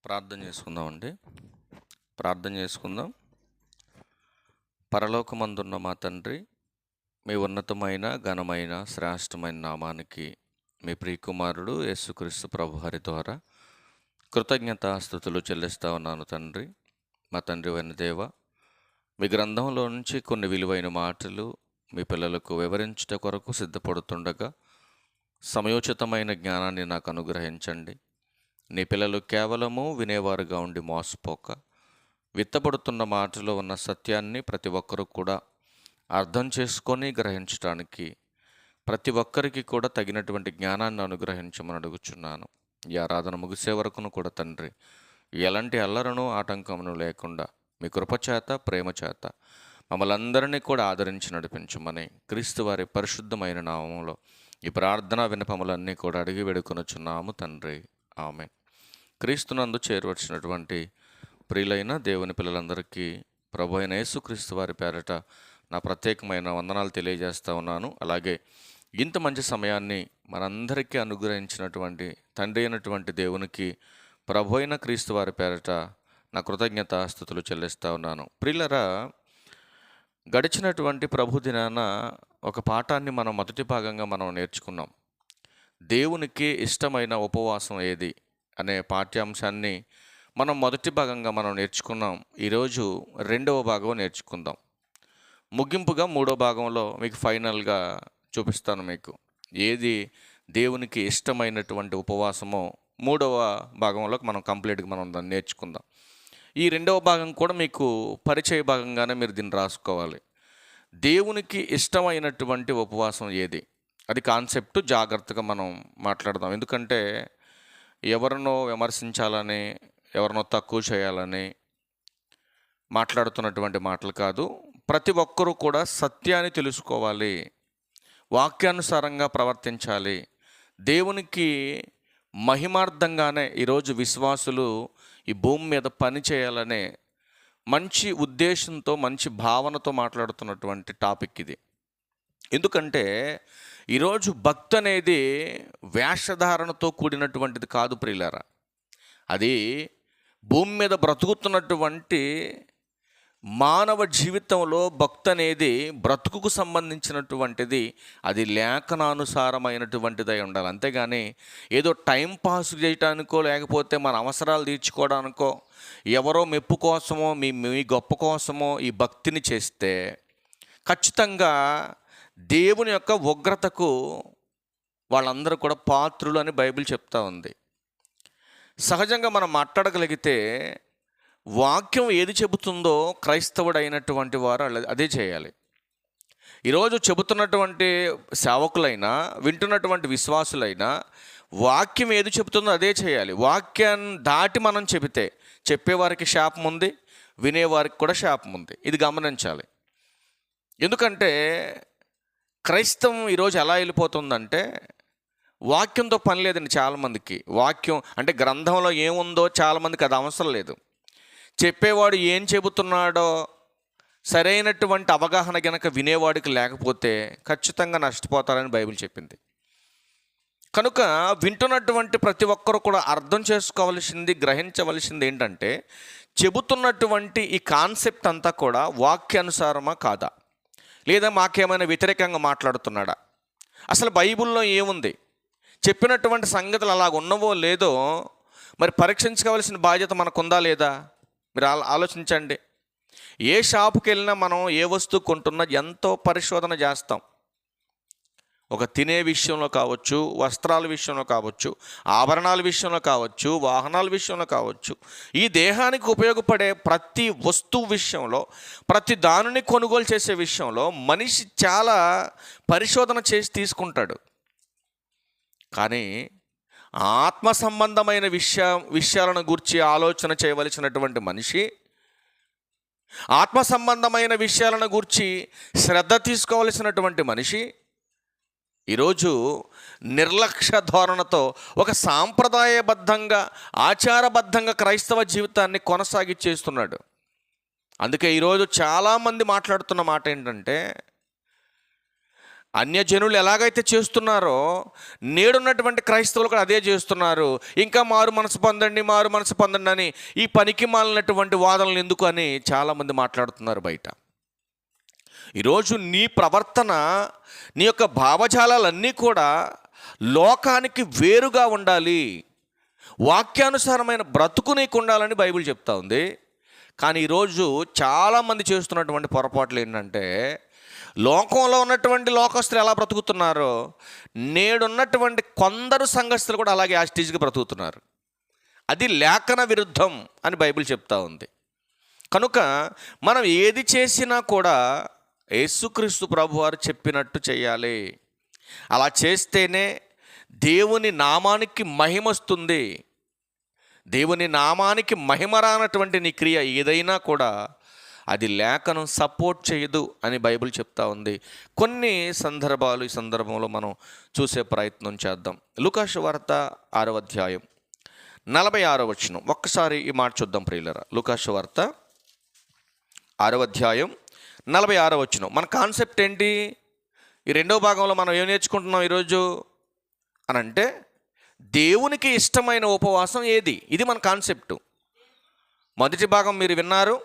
ప్రార్థన చేసుకుందామండి. ప్రార్థన చేసుకుందాం. పరలోకమందున్న మా తండ్రి, మీ ఉన్నతమైన ఘనమైన శ్రేష్టమైన నామానికి మీ ప్రియకుమారుడు యేసుక్రీస్తు ప్రభువారి ద్వారా కృతజ్ఞతాస్తుతులు చెల్లిస్తా ఉన్నాను తండ్రి. మా తండ్రి అయిన దేవ, మీ గ్రంథంలో నుంచి కొన్ని విలువైన మాటలు మీ పిల్లలకు వివరించుట కొరకు సిద్ధపడుతుండగా సమయోచితమైన జ్ఞానాన్ని నాకు అనుగ్రహించండి. నీ పిల్లలు కేవలము వినేవారుగా ఉండి మోసపోక, విత్తబడుతున్న మాటలో ఉన్న సత్యాన్ని ప్రతి ఒక్కరూ కూడా అర్థం చేసుకొని గ్రహించడానికి ప్రతి ఒక్కరికి కూడా తగినటువంటి జ్ఞానాన్ని అనుగ్రహించమని అడుగుచున్నాను. ఈ ఆరాధన ముగిసే వరకును కూడా తండ్రి, ఎలాంటి అల్లరను ఆటంకమును లేకుండా మీ కృపచేత ప్రేమ చేత మమ్మల్ని అందరినీ కూడా ఆదరించి నడిపించమని క్రీస్తు వారి పరిశుద్ధమైన నామంలో ఈ ప్రార్థనా విన్నపములన్నీ కూడా అడిగి వేడుకొనుచున్నాము తండ్రి. ఆమేన్. క్రీస్తునందు చేరవచ్చినటువంటి ప్రియులైన దేవుని పిల్లలందరికీ ప్రభు అయిన యేసుక్రీస్తు వారి పేరట నా ప్రత్యేకమైన వందనాలు తెలియజేస్తూ ఉన్నాను. అలాగే ఇంత మంచి సమయాన్ని మనందరికీ అనుగ్రహించినటువంటి తండ్రి అయినటువంటి దేవునికి ప్రభు అయిన క్రీస్తు వారి పేరట నా కృతజ్ఞతాస్తుతులు చెల్లిస్తూ ఉన్నాను. ప్రియులరా, గడిచినటువంటి ప్రభు దినాన ఒక పాఠాన్ని మనం మొదటి భాగంగా మనం నేర్చుకున్నాం. దేవునికి ఇష్టమైన ఉపవాసం ఏది అనే పాఠ్యాంశాన్ని మనం మొదటి భాగంగా మనం నేర్చుకున్నాం. ఈరోజు రెండవ భాగం నేర్చుకుందాం. ముగింపుగా మూడో భాగంలో మీకు ఫైనల్గా చూపిస్తాను. మీకు ఏది దేవునికి ఇష్టమైనటువంటి ఉపవాసమో మూడవ భాగంలో మనం కంప్లీట్గా మనం దాన్ని నేర్చుకుందాం. ఈ రెండవ భాగం కూడా మీకు పరిచయ భాగంగానే మీరు దీన్ని రాసుకోవాలి. దేవునికి ఇష్టమైనటువంటి ఉపవాసం ఏది, అది కాన్సెప్ట్ జాగ్రత్తగా మనం మాట్లాడదాం. ఎందుకంటే ఎవరినో విమర్శించాలని, ఎవరినో తక్కువ చేయాలని మాట్లాడుతున్నటువంటి మాటలు కాదు. ప్రతి ఒక్కరూ కూడా సత్యాన్ని తెలుసుకోవాలి, వాక్యానుసారంగా ప్రవర్తించాలి. దేవునికి మహిమార్థంగానే ఈరోజు విశ్వాసులు ఈ భూమి మీద పని చేయాలనే మంచి ఉద్దేశంతో, మంచి భావనతో మాట్లాడుతున్నటువంటి టాపిక్ ఇది. ఎందుకంటే ఈరోజు భక్తి అనేది వేషధారణతో కూడినటువంటిది కాదు ప్రియులారా. అది భూమి మీద బ్రతుకుతున్నటువంటి మానవ జీవితంలో భక్తి అనేది బ్రతుకుకు సంబంధించినటువంటిది. అది లేఖనానుసారమైనటువంటిదై ఉండాలి. అంతేగాని ఏదో టైం పాస్ చేయటానికో, లేకపోతే మన అవసరాలు తీర్చుకోవడానికో, ఎవరో మెప్పు కోసమో, మీ గొప్ప కోసమో ఈ భక్తిని చేస్తే ఖచ్చితంగా దేవుని యొక్క ఉగ్రతకు వాళ్ళందరూ కూడా పాత్రులు అని బైబిల్ చెప్తా ఉంది. సహజంగా మనం మాట్లాడగలిగితే వాక్యం ఏది చెబుతుందో క్రైస్తవుడు అయినటువంటి వారు అదే చేయాలి. ఈరోజు చెబుతున్నటువంటి సేవకులైనా, వింటున్నటువంటి విశ్వాసులైనా వాక్యం ఏది చెబుతుందో అదే చేయాలి. వాక్యాన్ని దాటి మనం చెబితే చెప్పేవారికి శాపం ఉంది, వినేవారికి కూడా శాపం ఉంది. ఇది గమనించాలి. ఎందుకంటే క్రైస్తవం ఈరోజు ఎలా వెళ్ళిపోతుందంటే వాక్యంతో పని లేదండి చాలామందికి. వాక్యం అంటే గ్రంథంలో ఏముందో చాలామందికి అది అవసరం లేదు. చెప్పేవాడు ఏం చెబుతున్నాడో సరైనటువంటి అవగాహన గనక వినేవాడికి లేకపోతే ఖచ్చితంగా నష్టపోతారని బైబిల్ చెప్పింది. కనుక వింటున్నటువంటి ప్రతి ఒక్కరు కూడా అర్థం చేసుకోవలసింది, గ్రహించవలసింది ఏంటంటే చెబుతున్నటువంటి ఈ కాన్సెప్ట్ అంతా కూడా వాక్యానుసారమా కాదా, లేదా మాకేమైనా వ్యతిరేకంగా మాట్లాడుతున్నాడా, అసలు బైబిల్లో ఏముంది, చెప్పినటువంటి సంగతులు అలాగ ఉన్నవో లేదో మరి పరీక్షించుకోవాల్సిన బాధ్యత మనకుందా లేదా? మీరు ఆలోచించండి. ఏ షాపుకి వెళ్ళినా మనం ఏ వస్తువు కొంటున్నా ఎంతో పరిశోధన చేస్తాం. ఒక తినే విషయంలో కావచ్చు, వస్త్రాల విషయంలో కావచ్చు, ఆభరణాల విషయంలో కావచ్చు, వాహనాల విషయంలో కావచ్చు, ఈ దేహానికి ఉపయోగపడే ప్రతి వస్తువు విషయంలో, ప్రతి దానిని కొనుగోలు చేసే విషయంలో మనిషి చాలా పరిశోధన చేసి తీసుకుంటాడు. కానీ ఆత్మ సంబంధమైన విషయాలను గురించి ఆలోచన చేయవలసినటువంటి మనిషి, ఆత్మ సంబంధమైన విషయాలను గురించి శ్రద్ధ తీసుకోవలసినటువంటి మనిషి ఈరోజు నిర్లక్ష్య ధోరణితో ఒక సాంప్రదాయబద్ధంగా, ఆచారబద్ధంగా క్రైస్తవ జీవితాన్ని కొనసాగిచ్చేస్తున్నాడు. అందుకే ఈరోజు చాలామంది మాట్లాడుతున్న మాట ఏంటంటే అన్యజనులు ఎలాగైతే చేస్తున్నారో నేడున్నటువంటి క్రైస్తవులు కూడా అదే చేస్తున్నారు. ఇంకా మారు మనసు పొందండి అని ఈ పనికి మాలినటువంటి వాదనలు ఎందుకు అని చాలామంది మాట్లాడుతున్నారు బయట. ఈరోజు నీ ప్రవర్తన, నీ యొక్క భావజాలాలన్నీ కూడా లోకానికి వేరుగా ఉండాలి, వాక్యానుసారమైన బ్రతుకు నీకు ఉండాలని బైబిల్ చెప్తా ఉంది. కానీ ఈరోజు చాలామంది చేస్తున్నటువంటి పొరపాట్లు ఏంటంటే, లోకంలో ఉన్నటువంటి లోకస్తులు ఎలా బ్రతుకుతున్నారో నేడున్నటువంటి కొందరు సంఘస్థులు కూడా అలాగే యాస్టీజ్గా బ్రతుకుతున్నారు. అది లేఖన విరుద్ధం అని బైబిల్ చెప్తా ఉంది. కనుక మనం ఏది చేసినా కూడా యేసుక్రీస్తు ప్రభువారు చెప్పినట్టు చేయాలి. అలా చేస్తేనే దేవుని నామానికి మహిమ వస్తుంది. దేవుని నామానికి మహిమ రానటువంటి నీ క్రియ ఏదైనా కూడా అది లేఖనం సపోర్ట్ చేయదు అని బైబిల్ చెప్తా ఉంది. కొన్ని సందర్భాలు ఈ సందర్భంలో మనం చూసే ప్రయత్నం చేద్దాం. లూకా సువార్త 6వ అధ్యాయం 46వ వచనం. ఒక్కసారి ఈ మాట చూద్దాం ప్రియులారా. లూకా సువార్త 6వ అధ్యాయం 46వ వచనం. మన కాన్సెప్ట్ ఏంటి? ఈ రెండవ భాగంలో మనం ఏం నేర్చుకుంటున్నాం ఈరోజు అని అంటే, దేవునికి ఇష్టమైన ఉపవాసం ఏది? ఇది మన కాన్సెప్టు. మొదటి భాగం మీరు విన్నారు,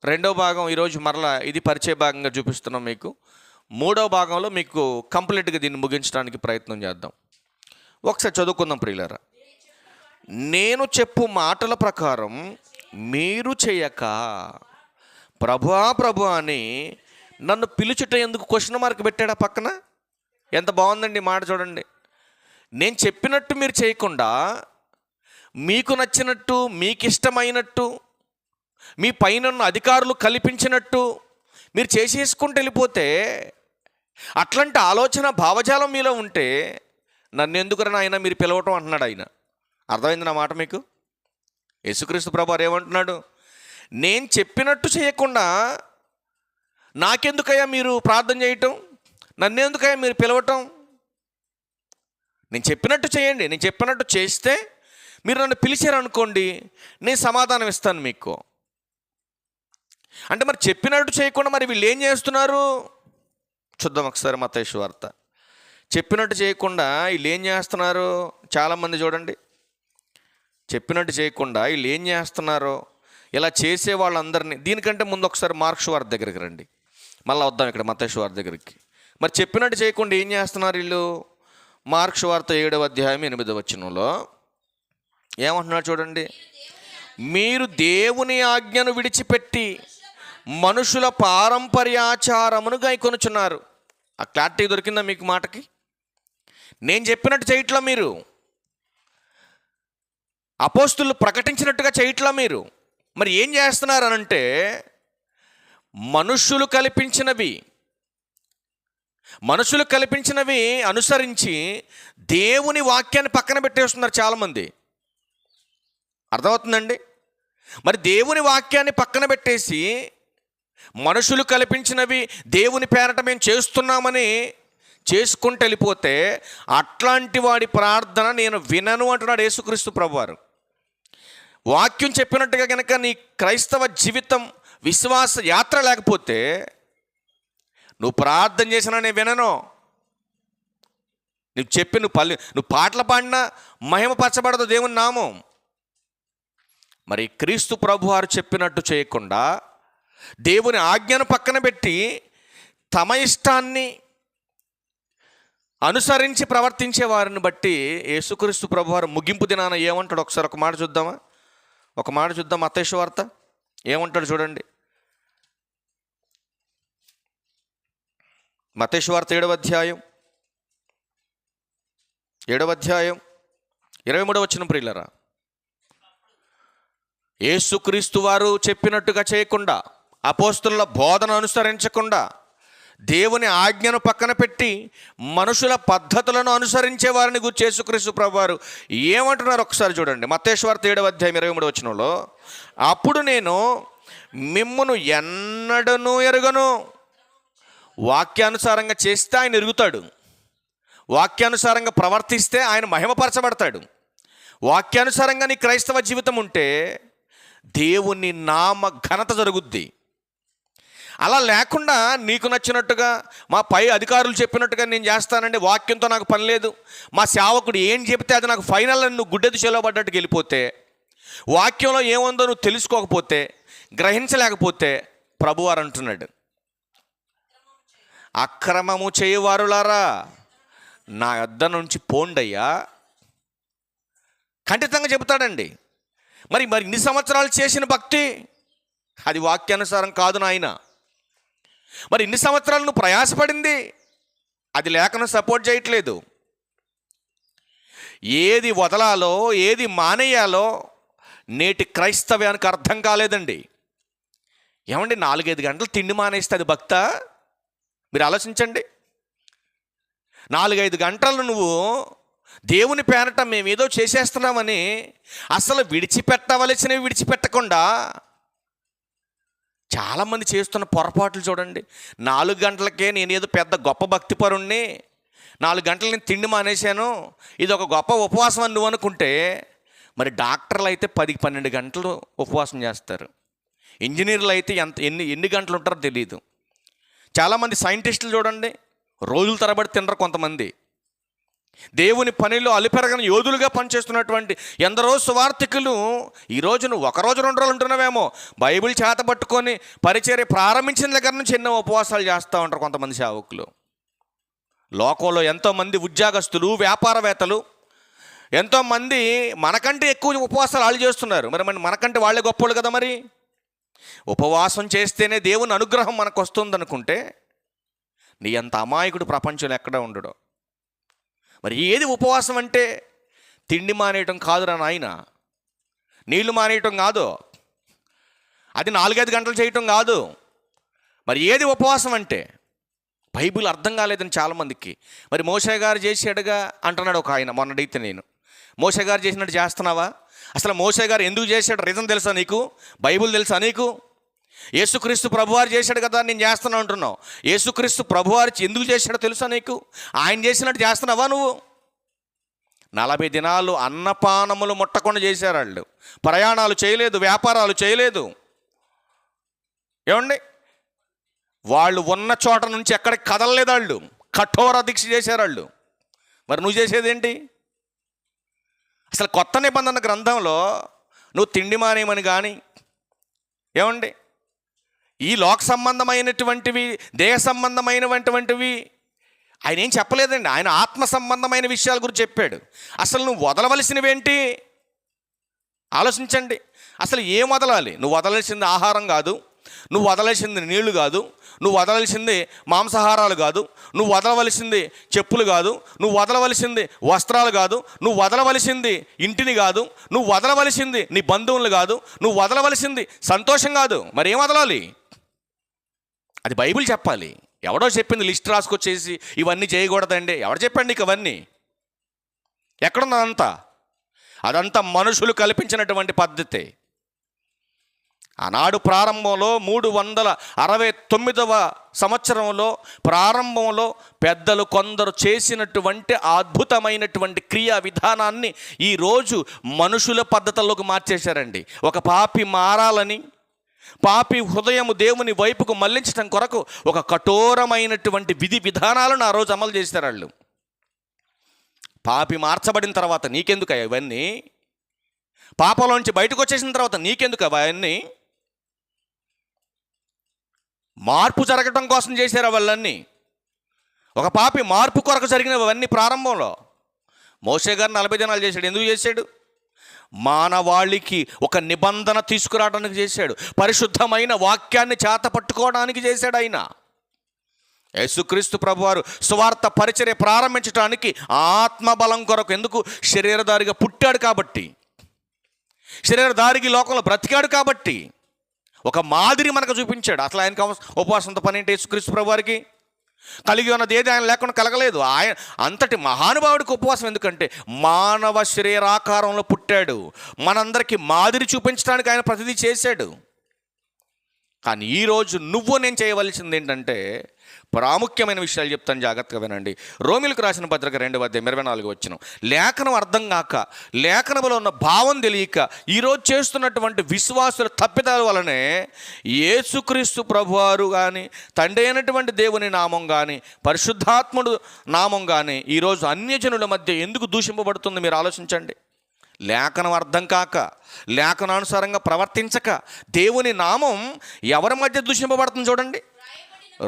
రెండవ భాగం ఈరోజు మరలా ఇది పరిచయ భాగంగా చూపిస్తున్నాం మీకు. మూడవ భాగంలో మీకు కంప్లీట్గా దీన్ని ముగించడానికి ప్రయత్నం చేద్దాం. ఒకసారి చదువుకుందాం ప్రియులారా. నేను చెప్పు మాటల ప్రకారం మీరు చేయక ప్రభు అని నన్ను పిలుచుట ఎందుకు క్వశ్చన్ మార్క్ పెట్టాడా పక్కన? ఎంత బాగుందండి మాట చూడండి. నేను చెప్పినట్టు మీరు చేయకుండా మీకు నచ్చినట్టు, మీకు ఇష్టమైనట్టు, మీ పైన అధికారులు కల్పించినట్టు మీరు చేసేసుకుంటూ వెళ్ళిపోతే, అట్లాంటి ఆలోచన భావజాలం మీలో ఉంటే నన్ను ఎందుకురా ఆయన మీరు పిలవటం అంటున్నాడు ఆయన. అర్థమైంది నా మాట మీకు? యేసుక్రీస్తు ప్రభువారు ఏమంటున్నాడు? నేను చెప్పినట్టు చేయకుండా నాకెందుకయ్యా మీరు ప్రార్థన చేయటం, నన్నెందుకయ్యా మీరు పిలవటం? నేను చెప్పినట్టు చేయండి. నేను చెప్పినట్టు చేస్తే మీరు నన్ను పిలిచారనుకోండి, నేను సమాధానం ఇస్తాను మీకు. అంటే మరి చెప్పినట్టు చేయకుండా మరి వీళ్ళు ఏం చేస్తున్నారు చూద్దాం ఒకసారి. మత్తయి సువార్త. చెప్పినట్టు చేయకుండా వీళ్ళు ఏం చేస్తున్నారు? చాలామంది చూడండి, చెప్పినట్టు చేయకుండా వీళ్ళు ఏం చేస్తున్నారో ఇలా చేసే వాళ్ళందరినీ. దీనికంటే ముందు ఒకసారి మార్కు సువార్త దగ్గరికి రండి. మళ్ళీ వద్దాం ఇక్కడ మత్తయి సువార్త దగ్గరికి. మరి చెప్పినట్టు చేయకుండా ఏం చేస్తున్నారు వీళ్ళు? మార్కు సువార్త 7వ అధ్యాయం 8వ వచనంలో ఏమంటున్నారు చూడండి. మీరు దేవుని ఆజ్ఞను విడిచిపెట్టి మనుషుల పారంపర్యాచారమును గైకొనుచున్నారు. ఆ క్లారిటీ దొరికిందా మీకు మాటకి? నేను చెప్పినట్టు చేయట్లా మీరు, అపోస్తులు ప్రకటించినట్టుగా చేయట్లా మీరు. మరి ఏం చేస్తున్నారు అనంటే, మనుషులు కల్పించినవి అనుసరించి దేవుని వాక్యాన్ని పక్కన పెట్టేస్తున్నారు చాలామంది. అర్థమవుతుందండి? మరి దేవుని వాక్యాన్ని పక్కన పెట్టేసి మనుషులు కల్పించినవి దేవుని పేరట మేము చేస్తున్నామని చేసుకుంటూ వెళ్ళిపోతే, అట్లాంటి వాడి ప్రార్థన నేను వినను అంటున్నాడు యేసుక్రీస్తు ప్రభువారు. వాక్యం చెప్పినట్టుగా కనుక నీ క్రైస్తవ జీవితం, విశ్వాస యాత్ర లేకపోతే నువ్వు ప్రార్థన చేసినా నేను వినను. నువ్వు చెప్పి నువ్వు పాటలు పాడినా మహిమపరచబడదు దేవుని నామం. మరి క్రీస్తు ప్రభువారు చెప్పినట్టు చేయకుండా దేవుని ఆజ్ఞను పక్కన పెట్టి తమ ఇష్టాన్ని అనుసరించి ప్రవర్తించే వారిని బట్టి యేసుక్రీస్తు ప్రభువారు ముగింపు దినాన ఏమంటాడు? ఒకసారి ఒక మాట చూద్దామా? ఒక మాట చూద్దాం. మత్తయి సువార్త ఏమంటాడు చూడండి. మత్తయి సువార్త 7వ అధ్యాయం 23వ వచనం ప్రియులారా. యేసుక్రీస్తు వారు చెప్పినట్టుగా చేయకుండా, అపోస్తుల బోధన అనుసరించకుండా, దేవుని ఆజ్ఞను పక్కన పెట్టి మనుషుల పద్ధతులను అనుసరించే వారిని గురించి యేసుక్రీస్తు ప్రభువారు ఏమంటున్నారు ఒకసారి చూడండి. మత్తయి సువార్త 7వ అధ్యాయం 23వ వచనంలో, అప్పుడు నేను మిమ్మును ఎన్నడను ఎరుగను. వాక్యానుసారంగా చేస్తే ఆయన ఎరుగుతాడు, వాక్యానుసారంగా ప్రవర్తిస్తే ఆయన మహిమపరచబడతాడు. వాక్యానుసారంగా నీ క్రైస్తవ జీవితం ఉంటే దేవుని నామ ఘనత జరుగుద్ది. అలా లేకుండా నీకు నచ్చినట్టుగా మా పై అధికారులు చెప్పినట్టుగా నేను చేస్తానండి, వాక్యంతో నాకు పని లేదు, మా సేవకుడు ఏం చెప్తే అది నాకు ఫైనల్ అని నువ్వు గుడ్డెది చెలవబడ్డట్టుకు వెళ్ళిపోతే, వాక్యంలో ఏముందో నువ్వు తెలుసుకోకపోతే, గ్రహించలేకపోతే ప్రభువారు అంటున్నాడు, అక్రమము చేయవారులారా నా యొద్ద నుంచి పోండయ్యా. ఖండితంగా చెబుతాడండి. మరి ఇన్ని సంవత్సరాలు చేసిన భక్తి అది వాక్యానుసారం కాదు నాయన. మరి ఇన్ని సంవత్సరాలు నువ్వు ప్రయాసపడింది అది లేఖనం సపోర్ట్ చేయట్లేదు. ఏది వదలాలో ఏది మానేయాలో నేటి క్రైస్తవ్యానికి అర్థం కాలేదండి. ఏమండి, 4-5 గంటలు తిండి మానేస్తే అది భక్తా? మీరు ఆలోచించండి. 4-5 గంటలు నువ్వు దేవుని పేరట మేమేదో చేసేస్తున్నామని అసలు విడిచిపెట్టవలసినవి విడిచిపెట్టకుండా చాలామంది చేస్తున్న పొరపాట్లు చూడండి. 4 గంటలకే నేనేదో పెద్ద గొప్ప భక్తిపరుణ్ణి, 4 గంటలు నేను తిండి మానేశాను, ఇది ఒక గొప్ప ఉపవాసం అని నువ్వు అనుకుంటే, మరి డాక్టర్లు అయితే 10-12 గంటలు ఉపవాసం చేస్తారు. ఇంజనీర్లు అయితే ఎన్ని గంటలు ఉంటారో తెలియదు. చాలామంది సైంటిస్టులు చూడండి, రోజుల తరబడి తినరు కొంతమంది. దేవుని పనిలో అలుపెరగని యోధులుగా పనిచేస్తున్నటువంటి ఎందరో సువార్థికులు ఈరోజు నువ్వు 1 రోజు 2 రోజులు ఉంటున్నావేమో, బైబిల్ చేత పట్టుకొని పరిచర్య ప్రారంభించిన దగ్గర నుంచి ఎన్నో ఉపవాసాలు చేస్తూ ఉంటారు కొంతమంది సేవకులు. లోకంలో ఎంతోమంది ఉద్యోగస్తులు, వ్యాపారవేత్తలు, ఎంతోమంది మనకంటే ఎక్కువ ఉపవాసాలు వాళ్ళు చేస్తున్నారు. మరి మనకంటే వాళ్ళే గొప్పలు కదా. మరి ఉపవాసం చేస్తేనే దేవుని అనుగ్రహం మనకు వస్తుందనుకుంటే నీ అంత అమాయకుడు ప్రపంచంలో ఎక్కడ ఉండడు. మరి ఏది ఉపవాసం అంటే? తిండి మానేయటం కాదురా నాయన, నీళ్లు మానేయటం కాదు, అది 4-5 గంటలు చేయటం కాదు. మరి ఏది ఉపవాసం అంటే? బైబిల్ అర్థం కాలేదని చాలామందికి. మరి మోషే గారు చేసాడుగా అంటున్నాడు ఒక ఆయన. మొన్నడైతే నేను మోషే గారు చేసినట్టు చేస్తున్నావా? అసలు మోషే గారు ఎందుకు చేశాడు రీజన్ తెలుసా నీకు? బైబిల్ తెలుసా నీకు? యేసుక్రీస్తు ప్రభువారు చేశాడు కదా నేను చేస్తున్నా అంటున్నావు. యేసుక్రీస్తు ప్రభువారు ఎందుకు చేశాడో తెలుసా నీకు? ఆయన చేసినట్టు చేస్తున్నావా నువ్వు? 40 దినాలు అన్నపానములు ముట్టకుండా చేశారు వాళ్ళు. ప్రయాణాలు చేయలేదు, వ్యాపారాలు చేయలేదు. ఏమండి, వాళ్ళు ఉన్న చోట నుంచి ఎక్కడికి కదలలేదు. వాళ్ళు కఠోర దీక్ష చేశారు వాళ్ళు. మరి నువ్వు చేసేదేంటి? అసలు కొత్త నిబంధన గ్రంథంలో నువ్వు తిండి మానేయమని కానీ, ఏమండి, ఈ లోక సంబంధమైనటువంటివి, దేహ సంబంధమైనటువంటివి ఆయన ఏం చెప్పలేదండి. ఆయన ఆత్మ సంబంధమైన విషయాల గురించి చెప్పాడు. అసలు నువ్వు వదలవలసినవేంటి ఆలోచించండి. అసలు ఏం వదలాలి? నువ్వు వదలాల్సింది ఆహారం కాదు, నువ్వు వదలాల్సింది నీళ్లు కాదు, నువ్వు వదలాల్సింది మాంసాహారాలు కాదు, నువ్వు వదలవలసింది చెప్పులు కాదు, నువ్వు వదలవలసింది వస్త్రాలు కాదు, నువ్వు వదలవలసింది ఇంటిని కాదు, నువ్వు వదలవలసింది నీ బంధువులు కాదు, నువ్వు వదలవలసింది సంతోషం కాదు. మరి ఏం వదలాలి? అది బైబిల్ చెప్పాలి. ఎవడో చెప్పింది లిస్ట్ రాసుకొచ్చేసి ఇవన్నీ చేయకూడదండి. ఎవడు చెప్పండి నీకు అవన్నీ? ఎక్కడున్నదంతా? అదంతా మనుషులు కల్పించినటువంటి పద్ధతి. ఆనాడు ప్రారంభంలో 369వ సంవత్సరంలో ప్రారంభంలో పెద్దలు కొందరు చేసినటువంటి అద్భుతమైనటువంటి క్రియా విధానాన్ని ఈరోజు మనుషుల పద్ధతుల్లోకి మార్చేశారండి. ఒక పాపి మారాలని, పాపి హృదయము దేవుని వైపుకు మళ్లించడం కొరకు ఒక కఠోరమైనటువంటి విధి విధానాలను ఆ రోజు అమలు చేశారు వాళ్ళు. పాపి మార్చబడిన తర్వాత నీకెందుకు ఇవన్నీ? పాపంలోంచి బయటకు వచ్చేసిన తర్వాత నీకెందుకు అవన్నీ? మార్పు జరగటం కోసం చేశారు అవన్నీ. ఒక పాపి మార్పు కొరకు జరిగినవన్నీ ప్రారంభంలో. మోషే గారు 40 దినాలు చేశాడు. ఎందుకు చేశాడు? మానవాళికి ఒక నిబంధన తీసుకురావడానికి చేశాడు. పరిశుద్ధమైన వాక్యాన్ని చేత పట్టుకోవడానికి చేశాడు ఆయన. యేసుక్రీస్తు ప్రభువారు సువార్త పరిచర్య ప్రారంభించడానికి ఆత్మబలం కొరకు, ఎందుకు? శరీరధారిగా పుట్టాడు కాబట్టి, శరీరధారికి లోకంలో బ్రతికాడు కాబట్టి ఒక మాదిరి మనకు చూపించాడు. అసలు ఆయనకు ఉపవాసంతో పని ఏంటి? యేసుక్రీస్తు ప్రభువారికి కలిగి ఉన్నది ఏది ఆయన లేకుండా కలగలేదు. ఆయన అంతటి మహానుభావుడికి ఉపవాసం ఎందుకంటే మానవ శరీరాకారంలో పుట్టాడు. మనందరికీ మాదిరి చూపించడానికి ఆయన ప్రతిదీ చేశాడు. కానీ ఈరోజు నువ్వు నేను చేయవలసింది ఏంటంటే ప్రాముఖ్యమైన విషయాలు చెప్తాను, జాగ్రత్తగా వినండి. రోమిలకు రాసిన పత్రిక 2:24 లేఖనం అర్థం కాక, లేఖనంలో ఉన్న భావం తెలియక ఈరోజు చేస్తున్నటువంటి విశ్వాసుల తప్పిదాల వలనే యేసుక్రీస్తు ప్రభువారు కానీ, తండ్రి అయినటువంటి దేవుని నామం కానీ, పరిశుద్ధాత్ముడు నామం కానీ ఈరోజు అన్యజనుల మధ్య ఎందుకు దూషింపబడుతుంది మీరు ఆలోచించండి. లేఖనం అర్థం కాక, లేఖనానుసారంగా ప్రవర్తించక దేవుని నామం ఎవరి మధ్య దూషింపబడుతుంది చూడండి.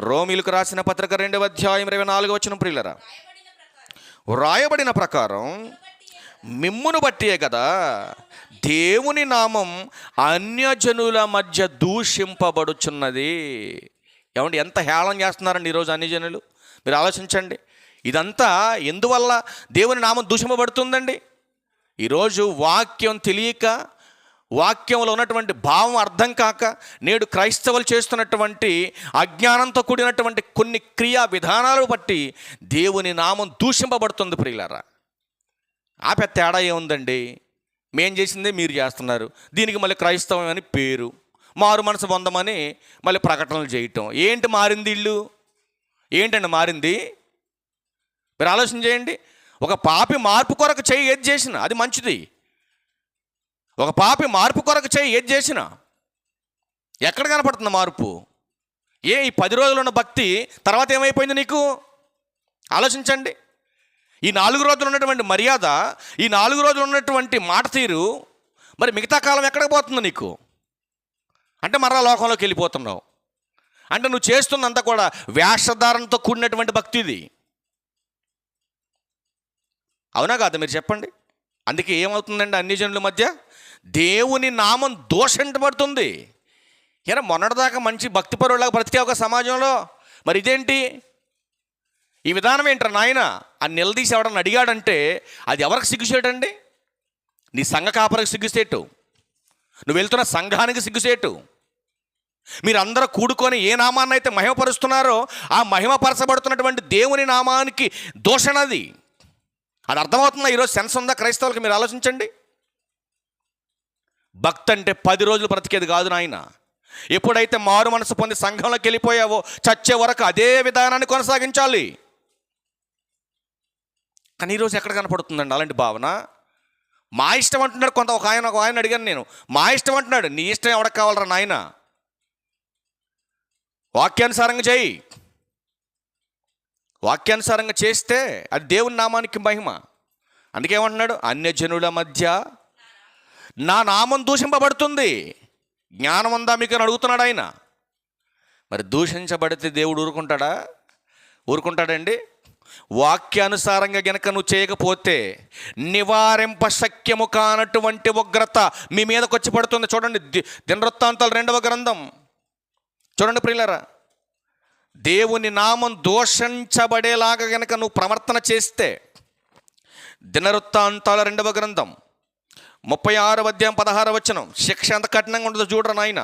రోమిలకు రాసిన పత్రిక 2:24 ప్రియులరా, వ్రాయబడిన ప్రకారం మిమ్మును బట్టియే కదా దేవుని నామం అన్యజనుల మధ్య దూషింపబడుచున్నది. ఏమండి, ఎంత హేళన చేస్తున్నారండి ఈరోజు అన్యజనులు, మీరు ఆలోచించండి. ఇదంతా ఎందువల్ల దేవుని నామం దూషింపబడుతుందండి? ఈరోజు వాక్యం తెలియక, వాక్యంలో ఉన్నటువంటి భావం అర్థం కాక, నేడు క్రైస్తవులు చేస్తున్నటువంటి అజ్ఞానంతో కూడినటువంటి కొన్ని క్రియా విధానాలు బట్టి దేవుని నామం దూషింపబడుతుంది ప్రియులారా. ఆ పెద్ద తేడా ఏముందండి? మేం చేసిందే మీరు చేస్తున్నారు, దీనికి మళ్ళీ క్రైస్తవం అని పేరు, మారు మనసు పొందమని మళ్ళీ ప్రకటనలు చేయటం. ఏంటి మారింది ఇల్లు? ఏంటండి మారింది? మీరు ఆలోచన చేయండి. ఒక పాపి మార్పు కొరకు చేయి ఏది చేసినా అది మంచిది. ఒక పాపి మార్పు కొరకు చేయి ఏది చేసినా ఎక్కడ కనపడుతుంది మార్పు? ఈ 10 రోజులు ఉన్న భక్తి తర్వాత ఏమైపోయింది నీకు? ఆలోచించండి. ఈ 4 రోజులు ఉన్నటువంటి మర్యాద, ఈ 4 రోజులు ఉన్నటువంటి మాట తీరు, మరి మిగతా కాలం ఎక్కడికి పోతుంది నీకు? అంటే మరలా లోకంలోకి వెళ్ళిపోతున్నావు. అంటే నువ్వు చేస్తున్నంత కూడా వేషధారణతో కూడినటువంటి భక్తి ఇది. అవునా కాదు? మీరు చెప్పండి. అందుకే ఏమవుతుందండి అన్యజనుల మధ్య దేవుని నామం దూషించబడుతుంది. ఏరా మొన్నటిదాకా మంచి భక్తిపరులాగా బ్రతికే ఒక సమాజంలో మరి ఇదేంటి? ఈ విధానం ఏంటారు నాయన అని నిలదీసి ఎవడన్నా అడిగాడంటే అది ఎవరికి సిగ్గుసేటండి? నీ సంఘ కాపరికి సిగ్గుసేటు, నువ్వు వెళ్తున్న సంఘానికి సిగ్గుసేటు. మీరందరూ కూడుకొని ఏ నామాన్ని అయితే మహిమపరుస్తున్నారో ఆ మహిమపరచబడుతున్నటువంటి దేవుని నామానికి దూషణది. అది అర్థమవుతుందా? ఈరోజు సెన్స్ ఉందా క్రైస్తవులకి? మీరు ఆలోచించండి. భక్తి అంటే 10 రోజులు బ్రతికేది కాదు నాయన. ఎప్పుడైతే మారు మనసు పొంది సంఘంలోకి వెళ్ళిపోయావో చచ్చే వరకు అదే విధానాన్ని కొనసాగించాలి. కానీ ఈరోజు ఎక్కడ కనపడుతుందండి అలాంటి భావన? మా ఇష్టం అంటున్నాడు. ఒక ఆయన అడిగాను నేను, మా ఇష్టం అంటున్నాడు. నీ ఇష్టం ఎవరికి కావాలరా నాయన? వాక్యానుసారంగా చేయి. వాక్యానుసారంగా చేస్తే అది దేవుని నామానికి మహిమ. అందుకేమంటున్నాడు? అన్యజనుల మధ్య నా నామం దూషింపబడుతుంది. జ్ఞానం ఉందా మీకు అని అడుగుతున్నాడు ఆయన. మరి దూషించబడితే దేవుడు ఊరుకుంటాడా? ఊరుకుంటాడండి? వాక్యానుసారంగా గనక నువ్వు చేయకపోతే నివారింప శక్యము కానటువంటి ఉగ్రత మీ మీదకి వచ్చి పడుతుంది. చూడండి, దినవృత్తాంతాలు 2వ గ్రంథం చూడండి ప్రియులారా. దేవుని నామం దూషించబడేలాగా గనక నువ్వు ప్రవర్తన చేస్తే, దినవృత్తాంతాల 2వ గ్రంథం 36:16 శిక్ష ఎంత కఠినంగా ఉండదో చూడరా నాయన.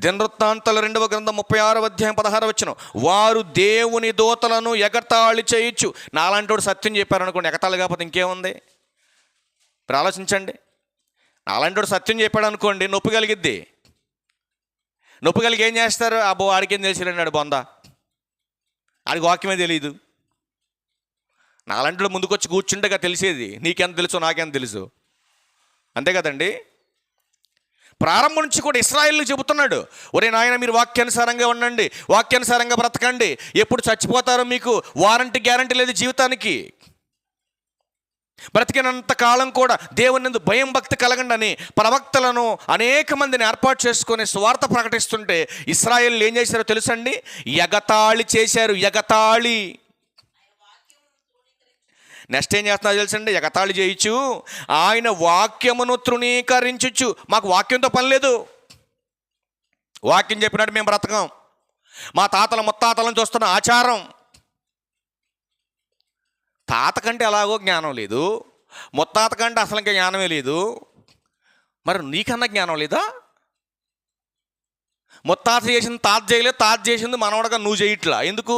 దినవృత్తాంతాల 2వ గ్రంథం 36:16 వారు దేవుని దూతలను ఎగతాళి చేయొచ్చు. నాలాంటి సత్యం చెప్పారనుకోండి, ఎగతాళి కాకపోతే ఇంకేముంది? ఇప్పుడు ఆలోచించండి. నాలాంటి సత్యం చెప్పాడు అనుకోండి, నొప్పి కలిగిద్ది. నొప్పి కలిగి ఏం చేస్తారు? అబ్బో ఆడికేం తెలిసిరండి బొందా, ఆడికి వాక్యమే తెలియదు. నాలాంటి ముందుకు వచ్చి కూర్చుంటేగా తెలిసేది. నీకెంత తెలుసో నాకెంత తెలుసు, అంతే కదండి. ప్రారంభం నుంచి కూడా ఇశ్రాయేలుకు చెబుతున్నాడు, ఒరే నాయన మీరు వాక్యానుసారంగా ఉండండి, వాక్యానుసారంగా బ్రతకండి, ఎప్పుడు చచ్చిపోతారో మీకు వారంటీ గ్యారంటీ లేదు జీవితానికి. బ్రతికినంత కాలం కూడా దేవుని యందు భయం భక్తి కలగండి అని ప్రవక్తలను అనేక మందిని ఏర్పాటు చేసుకొని స్వార్థ ప్రకటిస్తుంటే ఇశ్రాయేలు ఏం చేశారో తెలుసండి? ఎగతాళి చేశారు. ఎగతాళి. నెక్స్ట్ ఏం చేస్తున్నా తెలుసండి? ఎగతాళి చేయొచ్చు, ఆయన వాక్యమును తృణీకరించచ్చు. మాకు వాక్యంతో పని లేదు, వాక్యం చెప్పినట్టు మేము బ్రతకం, మా తాతల ముత్తాతలను చూస్తున్న ఆచారం. తాత కంటే ఎలాగో జ్ఞానం లేదు, ముత్తాత కంటే అసలు ఇంకా జ్ఞానమే లేదు. మరి నీకన్నా జ్ఞానం లేదా? ముత్తాత చేసింది తాత చేయలేదు, తాత చేసింది మనవడగా నువ్వు చేయట్లా. ఎందుకు?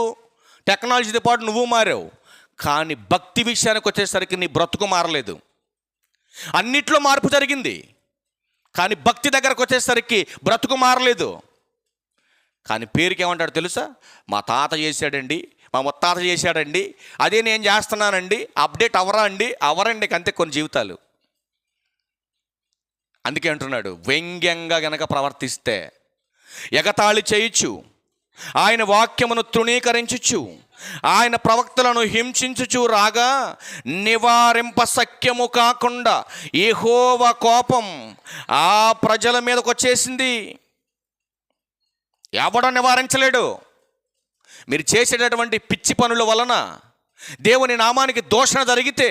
టెక్నాలజీతో పాటు నువ్వు మారావు. కానీ భక్తి విషయానికి వచ్చేసరికి నీ బ్రతుకు మారలేదు. అన్నిట్లో మార్పు జరిగింది, కానీ భక్తి దగ్గరకు వచ్చేసరికి బ్రతుకు మారలేదు. కానీ పేరుకి ఏమంటాడు తెలుసా? మా తాత చేశాడండి, మా ముత్తాత చేశాడండి, అదే నేను చేస్తున్నానండి, అప్డేట్ అవరండి అంతే కొన్ని జీవితాలు. అందుకే అంటున్నాడు, వ్యంగ్యంగా గనక ప్రవర్తిస్తే, ఎగతాళి చేయుచు, ఆయన వాక్యమును తృణీకరించుచు, ఆయన ప్రవక్తలను హింసించుచు రాగా నివారింప సఖ్యము కాకుండా యెహోవా కోపం ఆ ప్రజల మీదకి వచ్చేసింది. ఎవడో నివారించలేడు. మీరు చేసేటటువంటి పిచ్చి పనుల వలన దేవుని నామానికి దూషణ జరిగితే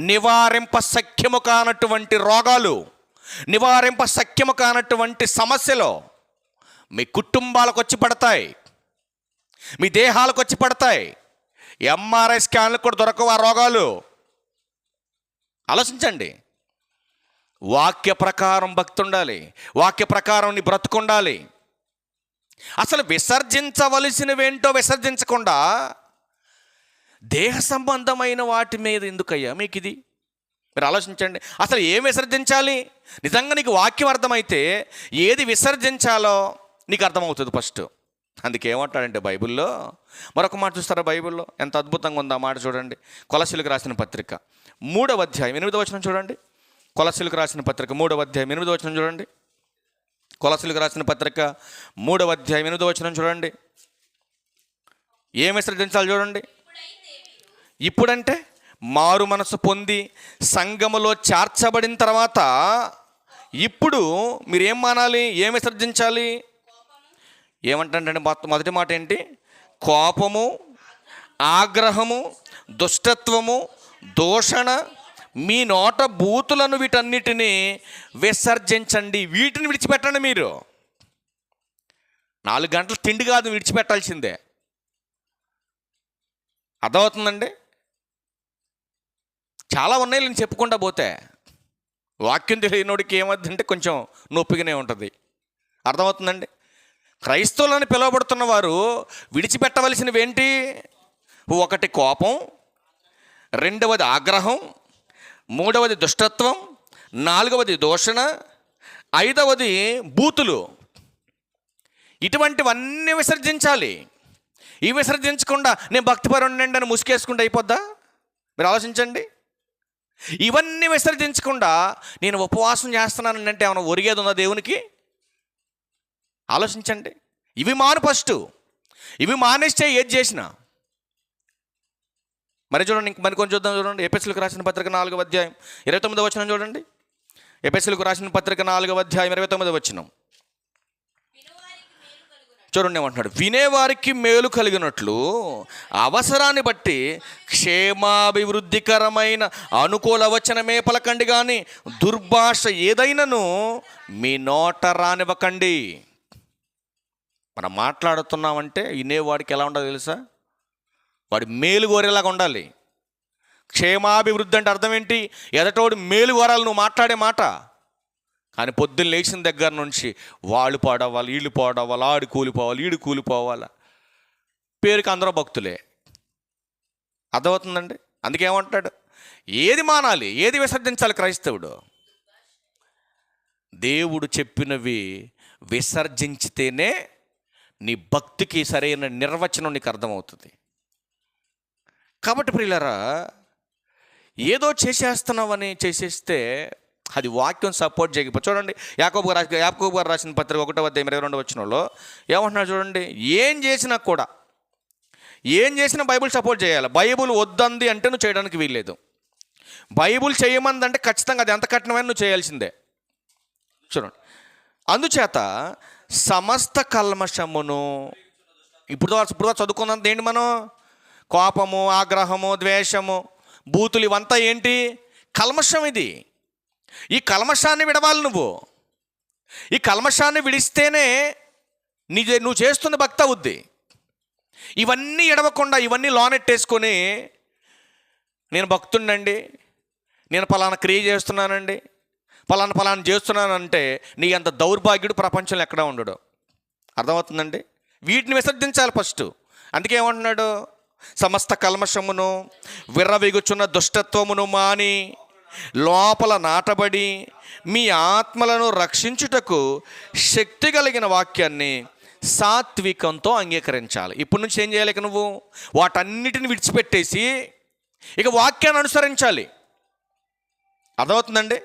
నివారింప సఖ్యము కానటువంటి రోగాలు, నివారింప సఖ్యము కానటువంటి సమస్యలు మీ కుటుంబాలకు వచ్చి పడతాయి, మీ దేహాలకు వచ్చి పడతాయి. ఎంఆర్ఐ స్కాన్లకు కూడా దొరకవు ఆ రోగాలు. ఆలోచించండి. వాక్య ప్రకారం భక్తి ఉండాలి, వాక్య ప్రకారం నీ బ్రతుకుండాలి. అసలు విసర్జించవలసినవేంటో విసర్జించకుండా దేహ సంబంధమైన వాటి మీద ఎందుకయ్యా మీకు ఇది? మీరు ఆలోచించండి. అసలు ఏం విసర్జించాలి? నిజంగా నీకు వాక్యం అర్థమైతే ఏది విసర్జించాలో నీకు అర్థమవుతుంది ఫస్ట్. అందుకే ఏమంటాడంటే బైబిల్లో మరొక మాట చూస్తారా? బైబిల్లో ఎంత అద్భుతంగా ఉందో ఆ మాట చూడండి. కొలస్సీలకు రాసిన పత్రిక 3వ అధ్యాయం 8వ వచనం చూడండి. కొలస్సీలకు రాసిన పత్రిక 3వ అధ్యాయం 8వ వచనం చూడండి. కొలస్సీలకు రాసిన పత్రిక 3వ అధ్యాయం 8వ వచనం చూడండి. ఏం విసర్జించాలి చూడండి. ఇప్పుడంటే మారు మనసు పొంది సంఘములో చేర్చబడిన తర్వాత ఇప్పుడు మీరు ఏం మానాలి, ఏం విసర్జించాలి? ఏమంటాడంటే మొదటి మాట ఏంటి? కోపము, ఆగ్రహము, దుష్టత్వము, దూషణ, మీ నోట బూతులను వీటన్నిటినీ విసర్జించండి. వీటిని విడిచిపెట్టండి. మీరు 4 గంటలు తిండి కాదు విడిచిపెట్టాల్సిందే. అర్థమవుతుందండి? చాలా ఉన్నాయి నేను చెప్పుకుంటా పోతే. వాక్యం తెలియనోడికి ఏమవుతుందంటే కొంచెం నొప్పిగానే ఉంటుంది. అర్థమవుతుందండి? క్రైస్తవులని పిలువబడుతున్న వారు విడిచిపెట్టవలసినవి ఏంటి? 1 కోపం, 2వది ఆగ్రహం, 3వది దుష్టత్వం, 4వది దూషణ, 5వది బూతులు. ఇటువంటివన్నీ విసర్జించాలి. ఇవి విసర్జించకుండా నేను భక్తిపరుణ్ణి అని ముసుకేసుకుంటూ అయిపోద్దా? మీరు ఆలోచించండి. ఇవన్నీ విసర్జించకుండా నేను ఉపవాసం చేస్తున్నాను అంటే ఏమైనా ఒరిగేది ఉందా దేవునికి? ఆలోచించండి. ఇవి మాను ఫస్ట్. ఇవి మానేస్తే ఏది చేసినా. మరి చూడండి, ఇంక మరి కొంచెం చూద్దాం. చూడండి ఎఫెసీయులకు రాసిన పత్రిక 4వ అధ్యాయం 29వ వచనం చూడండి. ఎఫెసీయులకు రాసిన పత్రిక 4వ అధ్యాయం 29వ వచనం చూడండి. ఏమంటున్నాడు? వినేవారికి మేలు కలిగినట్లు అవసరాన్ని బట్టి క్షేమాభివృద్ధికరమైన అనుకూల వచనమే పలకండి, కానీ దుర్భాష ఏదైనాను మీ నోట రానివ్వకండి. మనం మాట్లాడుతున్నామంటే వినేవాడికి ఎలా ఉండాలి తెలుసా? వాడి మేలు కోరేలాగా ఉండాలి. క్షేమాభివృద్ధి అంటే అర్థం ఏంటి? ఎదటోడు మేలు కోరాలి నువ్వు మాట్లాడే మాట. కానీ పొద్దున్న లేచిన దగ్గర నుంచి వాళ్ళు పాడవాలి, వీళ్ళు పాడవాలి, ఆడు కూలిపోవాలి, ఈడు కూలిపోవాలి. పేరుకి అందరూ భక్తులే. అర్థమవుతుందండి? అందుకేమంటాడు? ఏది మానాలి, ఏది విసర్జించాలి క్రైస్తవుడు? దేవుడు చెప్పినవి విసర్జించితేనే నీ భక్తికి సరైన నిర్వచనం నీకు అర్థమవుతుంది. కాబట్టి ప్రియులారా, ఏదో చేసేస్తున్నావని చేసేస్తే అది వాక్యం సపోర్ట్ చేయకపోతే. చూడండి యాకోబు గారు రాసిన పత్రిక 1వ అధ్యాయం 22వ వచనంలో ఏమంటున్నారు చూడండి. ఏం చేసినా బైబిల్ సపోర్ట్ చేయాలి. బైబిల్ వద్దంది అంటే నువ్వు చేయడానికి వీల్లేదు. బైబిల్ చేయమంది అంటే ఖచ్చితంగా అది ఎంత కఠినమైన నువ్వు చేయాల్సిందే. చూడండి, అందుచేత సమస్త కల్మషమును ఇప్పుడు చదువుకున్నంత ఏంటి? మనం కోపము, ఆగ్రహము, ద్వేషము, బూతులు ఇవంతా ఏంటి? కల్మషం. ఇది ఈ కల్మషాన్ని విడవాలి నువ్వు. ఈ కల్మషాన్ని విడిస్తేనే నువ్వు చేస్తున్న భక్తి అవుద్ది. ఇవన్నీ ఎడవకుండా ఇవన్నీ లోనెట్టేసుకొని నేను భక్తుండండి, నేను పలానా క్రియ చేస్తున్నానండి, పలానా చేస్తున్నానంటే నీ అంత దౌర్భాగ్యుడు ప్రపంచంలో ఎక్కడా ఉండడు. అర్థమవుతుందండి? వీటిని విసర్జించాలి ఫస్ట్. అందుకే ఏమంటున్నాడు? సమస్త కల్మషమును విర్రవీగుచున్న దుష్టత్వమును మాని లోపల నాటబడి మీ ఆత్మలను రక్షించుటకు శక్తి కలిగిన వాక్యాన్ని సాత్వికంతో అంగీకరించాలి. ఇప్పటి నుంచి ఏం చేయాలి? ఇక నువ్వు వాటన్నిటిని విడిచిపెట్టేసి ఇక వాక్యాన్ని అనుసరించాలి. అర్థమవుతుందండి?